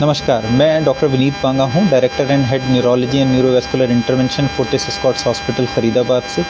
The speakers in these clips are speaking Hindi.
नमस्कार, मैं डॉक्टर विनीत पांगा हूँ, director and head neurology and neurovascular intervention Fortis Escorts hospital Faridabad से।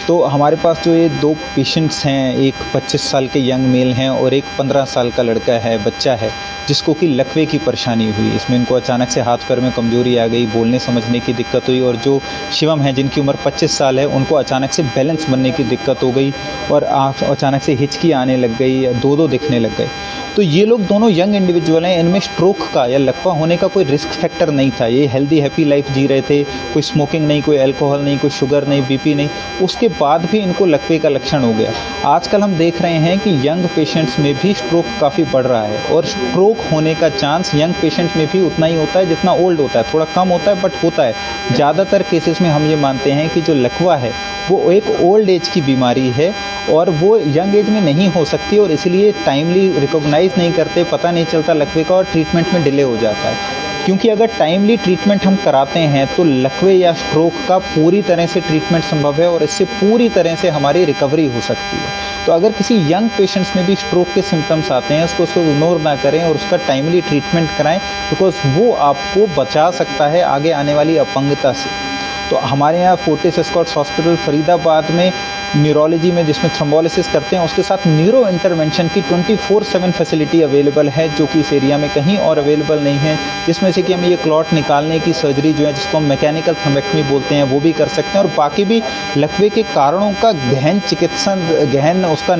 तो हमारे पास जो ये दो पेशेंट्स हैं, एक 25 साल के यंग मेल हैं और एक 15 साल का लड़का है, बच्चा है, जिसको कि लकवे की परेशानी हुई। इसमें इनको अचानक से हाथ पैर में कमजोरी आ गई, बोलने समझने की दिक्कत हुई, और जो शिवम है जिनकी उम्र 25 साल है, उनको अचानक से बैलेंस बनने की दिक्कत हो गई और अचानक से हिचकी आने लग गई, दो दिखने लग गए। तो ये लोग दोनों यंग इंडिविजुअल हैं, इनमें स्ट्रोक का या लकवा होने का कोई रिस्क फैक्टर नहीं था। ये हेल्दी हैप्पी लाइफ जी रहे थे, कोई स्मोकिंग नहीं, कोई अल्कोहल नहीं, कोई शुगर नहीं, बीपी नहीं। उसके बाद भी इनको लकवे का लक्षण हो गया। आजकल हम देख रहे हैं कि यंग पेशेंट्स में भी स्ट्रोक काफ़ी बढ़ रहा है, और स्ट्रोक होने का चांस यंग पेशेंट्स में भी उतना ही होता है जितना ओल्ड होता है। थोड़ा कम होता है बट होता है। ज़्यादातर केसेस में हम ये मानते हैं कि जो लकवा है वो एक ओल्ड एज की बीमारी है और वो यंग एज में नहीं हो सकती, और इसलिए टाइमली रिकॉग्नाइज नहीं करते, पता नहीं चलता लकवे का, और ट्रीटमेंट में डिले हो जाता है। क्योंकि अगर टाइमली ट्रीटमेंट हम कराते हैं तो लकवे या स्ट्रोक का पूरी तरह से ट्रीटमेंट संभव है और इससे पूरी तरह से हमारी रिकवरी हो सकती है। तो अगर किसी यंग पेशेंट्स में भी स्ट्रोक के सिम्टम्स आते हैं, उसको इग्नोर ना करें और उसका टाइमली ट्रीटमेंट कराएं, बिकॉज वो आपको बचा सकता है आगे आने वाली अपंगता से। तो हमारे यहाँ फोर्टिस एस्कॉर्ट्स हॉस्पिटल फरीदाबाद में न्यूरोलॉजी में, जिसमें थ्रोम्बोलिसिस करते हैं, उसके साथ न्यूरो इंटरवेंशन की 24/7 फैसिलिटी अवेलेबल है, जो कि इस एरिया में कहीं और अवेलेबल नहीं है। जिसमें से कि हम ये क्लॉट निकालने की सर्जरी जो है, जिसको हम मैकेनिकल थ्रोम्बेक्टमी बोलते हैं, वो भी कर सकते हैं, और बाकी भी लकवे के कारणों का गहन उसका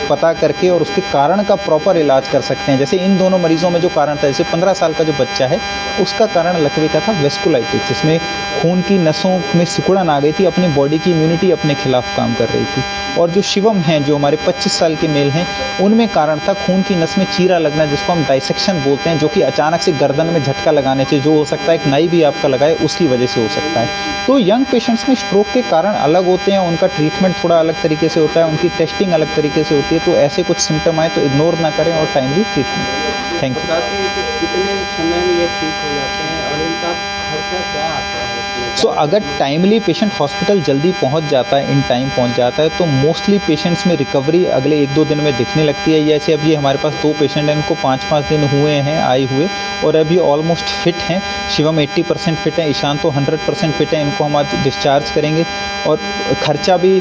पता करके और उसके कारण का प्रॉपर इलाज कर सकते हैं। जैसे इन दोनों मरीजों में जो कारण था, जैसे 15 साल का जो बच्चा है, उसका कारण लकवे का था वेस्कुलाइटिस, जिसमें खून की नसों में सिकुड़न आ गई थी, अपनी बॉडी की इम्यूनिटी अपने खिलाफ काम कर रही थी। और जो शिवम हैं, जो हमारे 25 साल के मेल हैं, उनमें कारण था खून की नस में चीरा लगना, जिसको हम डाइसेक्शन बोलते हैं, जो कि अचानक से गर्दन में झटका लगाने से जो हो सकता है, एक नाई भी आपका लगाए उसकी वजह से हो सकता है। तो यंग पेशेंट्स में स्ट्रोक के कारण अलग होते हैं, उनका ट्रीटमेंट थोड़ा अलग तरीके से होता है, उनकी टेस्टिंग अलग तरीके से होती है। तो ऐसे कुछ सिम्टम आए तो इग्नोर ना करें और टाइमली ट्रीटमेंट। Thank you. कितने समय में ये ठीक हो जाते हैं और इनका खर्चा क्या आता है? सो अगर टाइमली पेशेंट हॉस्पिटल जल्दी पहुंच जाता है, इन टाइम पहुंच जाता है, तो मोस्टली पेशेंट्स में रिकवरी अगले 1-2 दिन में दिखने लगती है। जैसे अभी हमारे पास 2 पेशेंट हैं, इनको 5-5 दिन हुए हैं आए हुए, और अभी ऑलमोस्ट फिट हैं। शिवम 80% फिट है, ईशान तो 100% फिट है। इनको हम आज डिस्चार्ज करेंगे, और खर्चा भी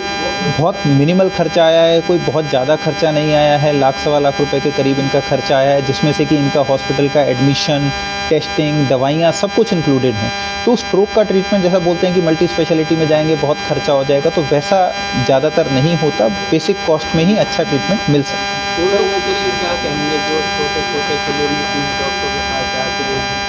बहुत मिनिमल खर्चा आया है, कोई बहुत ज़्यादा खर्चा नहीं आया है। 1-1.25 लाख रुपए के करीब इनका खर्चा आया है, जिसमें से कि इनका हॉस्पिटल का एडमिशन, टेस्टिंग, दवाइयाँ सब कुछ इंक्लूडेड हैं। तो स्ट्रोक का ट्रीटमेंट, जैसा बोलते हैं कि मल्टी स्पेशलिटी में जाएंगे बहुत खर्चा हो जाएगा, तो वैसा ज़्यादातर नहीं होता। बेसिक कॉस्ट में ही अच्छा ट्रीटमेंट मिल सकता है। उन लोगों के लिए क्या कहेंगे जो छोटे किलोमीटर डॉक्टर के पास जाते हैं?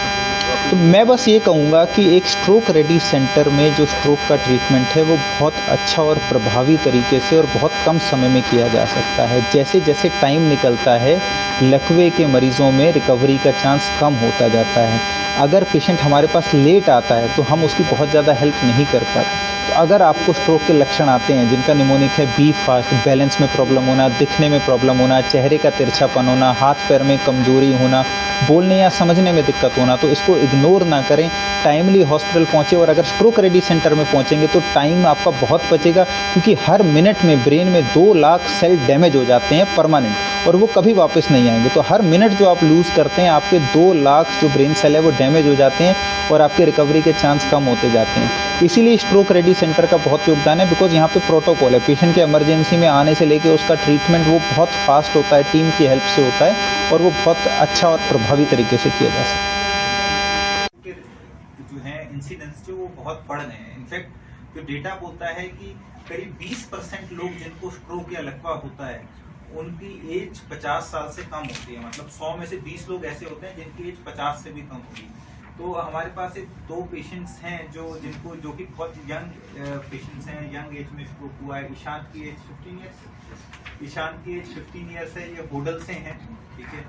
तो मैं बस ये कहूँगा कि एक स्ट्रोक रेडी सेंटर में जो स्ट्रोक का ट्रीटमेंट है, वो बहुत अच्छा और प्रभावी तरीके से और बहुत कम समय में किया जा सकता है। जैसे जैसे टाइम निकलता है, लकवे के मरीज़ों में रिकवरी का चांस कम होता जाता है। अगर पेशेंट हमारे पास लेट आता है तो हम उसकी बहुत ज़्यादा हेल्प नहीं कर पाते। तो अगर आपको स्ट्रोक के लक्षण आते हैं, जिनका निमोनिक है, बी फास्ट, बैलेंस में प्रॉब्लम होना, दिखने में प्रॉब्लम होना, चेहरे का तिरछापन होना, हाथ पैर में कमजोरी होना, बोलने या समझने में दिक्कत होना, तो इसको इग्नोर ना करें, टाइमली हॉस्पिटल पहुंचे। और अगर स्ट्रोक रेडी सेंटर में पहुंचेंगे तो टाइम आपका बहुत बचेगा, क्योंकि हर मिनट में ब्रेन में 2 लाख सेल डैमेज हो जाते हैं परमानेंट, और वो कभी वापस नहीं आएंगे। तो हर मिनट जो आप लूज़ करते हैं, आपके 2 लाख जो ब्रेन सेल है वो डैमेज हो जाते हैं, और आपके रिकवरी के चांस कम होते जाते हैं। इसीलिए स्ट्रोक रेडी सेंटर का बहुत योगदान है, बिकॉज यहाँ पे प्रोटोकॉल है। पेशेंट के इमरजेंसी में आने से लेके उसका ट्रीटमेंट वो बहुत फास्ट होता है, टीम की हेल्प से होता है, और वो बहुत अच्छा और प्रभावी तरीके से किया जा सकता है। जो है इंसिडेंस जो वो बहुत बढ़ गए हैं। इनफैक्ट जो डेटा बोलता है कि करीब 20% लोग जिनको स्ट्रोक या लकवा होता है, उनकी एज 50 साल से कम होती है। मतलब 100 में से 20 लोग ऐसे होते हैं जिनकी एज 50 से भी कम होगी। तो हमारे पास एक 2 पेशेंट्स हैं जो कि बहुत यंग पेशेंट्स हैं, यंग एज में स्ट्रोक हुआ है। ईशान की एज 15 ईयर्स है, ये होडल से हैं, ठीक है।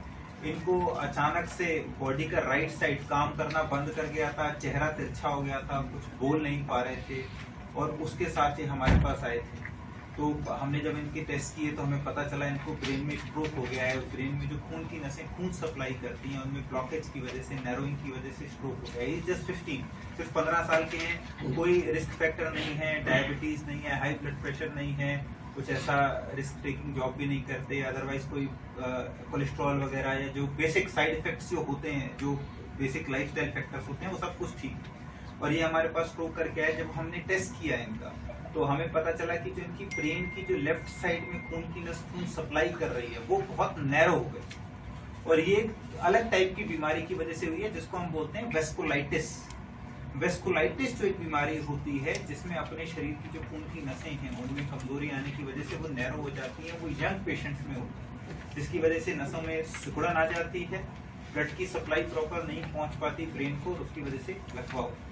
इनको अचानक से बॉडी का राइट साइड काम करना बंद कर गया था, चेहरा तिरछा हो गया था, कुछ बोल नहीं पा रहे थे, और उसके साथ ये हमारे पास आए थे। तो हमने जब इनके टेस्ट किए तो हमें पता चला इनको ब्रेन में स्ट्रोक हो गया है। ब्रेन में जो खून की नसें खून सप्लाई करती हैं, उनमें ब्लॉकेज की वजह से, नैरोइंग की वजह से स्ट्रोक हो गया है। जस्ट 15, सिर्फ 15 साल के हैं, कोई रिस्क फैक्टर नहीं है, डायबिटीज नहीं है, हाई ब्लड प्रेशर नहीं है, कुछ ऐसा रिस्क टेकिंग जॉब भी नहीं करते, अदरवाइज कोई कोलेस्ट्रॉल वगैरह या जो बेसिक साइड इफेक्ट्स जो होते हैं, जो बेसिक लाइफस्टाइल फैक्टर्स होते हैं, वो सब कुछ ठीक है। और ये हमारे पास प्रूव करके आया, जब हमने टेस्ट किया इनका तो हमें पता चला कि जो इनकी ब्रेन की जो लेफ्ट साइड में खून की नस खून सप्लाई कर रही है वो बहुत नैरो हो गई, और ये अलग टाइप की बीमारी की वजह से हुई है जिसको हम बोलते हैं वेस्कुलाइटिस। वेस्कुलाइटिस जो एक बीमारी होती है जिसमें अपने शरीर की जो खून की नसें हैं उनमें कमजोरी आने की वजह से वो नैरो हो जाती है, वो यंग पेशेंट्स में होती है, जिसकी वजह से नसों में सिकुड़न आ जाती है, ब्लड की सप्लाई प्रॉपर नहीं पहुंच पाती ब्रेन को, उसकी वजह से लकवा होता है।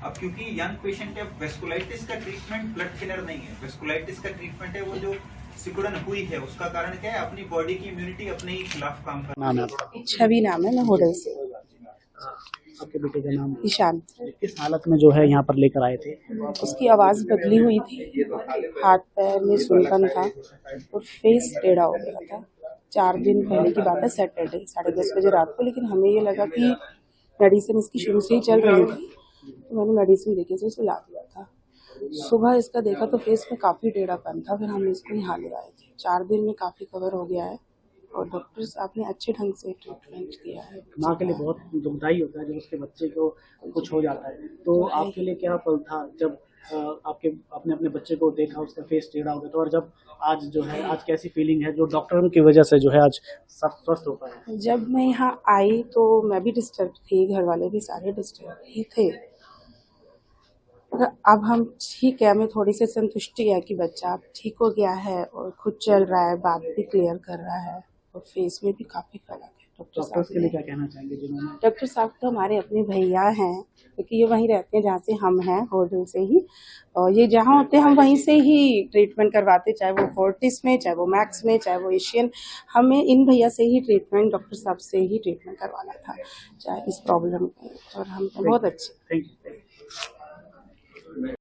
अब क्योंकि यंग पेशेंट है, वेस्कुलाइटिस का ट्रीटमेंट ब्लड थिनर नहीं है, वेस्कुलाइटिस का ट्रीटमेंट है वो जो सिकुड़न हुई है उसका कारण क्या है, अपनी बॉडी की इम्यूनिटी अपने ही खिलाफ काम करना। छवि नाम है, मैं होडल से। आपके बेटे का नाम ईशान। किस हालत में जो है यहाँ पर लेकर आए थे? उसकी आवाज बदली हुई थी, हाथ पैर में सुनपन था और फेस टेढ़ा हो गया था। 4 दिन पहले की बात है, सैटरडे 10:30 बजे रात को। लेकिन हमें ये लगा कि मेडिसिन इसकी शुरू से ही चल रही थी, तो मैंने मेडिसिन देके से उसे ला दिया था। सुबह इसका देखा तो फेस में काफी टेढ़ापन था, फिर हम इसको यहाँ ले आए थे। 4 दिन में काफी कवर हो गया है और डॉक्टर साहब ने अच्छे ढंग से ट्रीटमेंट दिया है। माँ के लिए बहुत दुखदाई होता है जब उसके बच्चे को कुछ हो जाता है, तो आपके लिए क्या पल था जब आपने अपने बच्चे को देखा, उसका फेस टेढ़ा हो गया, तो और जब आज जो है, आज कैसी फीलिंग है जो डॉक्टरों की वजह से जो है आज सब स्वस्थ हो पाया? जब मैं यहाँ आई तो मैं भी डिस्टर्ब थी, घर वाले भी सारे डिस्टर्ब ही थे। अब हम ठीक है, हमें थोड़ी सी संतुष्टि है कि बच्चा अब ठीक हो गया है और खुद चल रहा है, बात भी क्लियर कर रहा है और फेस में भी काफी फर्क है। डॉक्टर्स के लिए क्या कहना चाहेंगे जिन्होंने? डॉक्टर साहब तो हमारे अपने भैया हैं, क्योंकि ये वहीं रहते हैं जहाँ से हम हैं, होटल से ही, और ये जहाँ होते हैं हम वहीं से ही ट्रीटमेंट करवाते, चाहे वो फोर्टिस में, चाहे वो मैक्स में, चाहे वो एशियन। हमें इन भैया से ही ट्रीटमेंट, डॉक्टर साहब से ही ट्रीटमेंट करवाना था चाहे इस प्रॉब्लम में, और हम बहुत अच्छे। Thank you.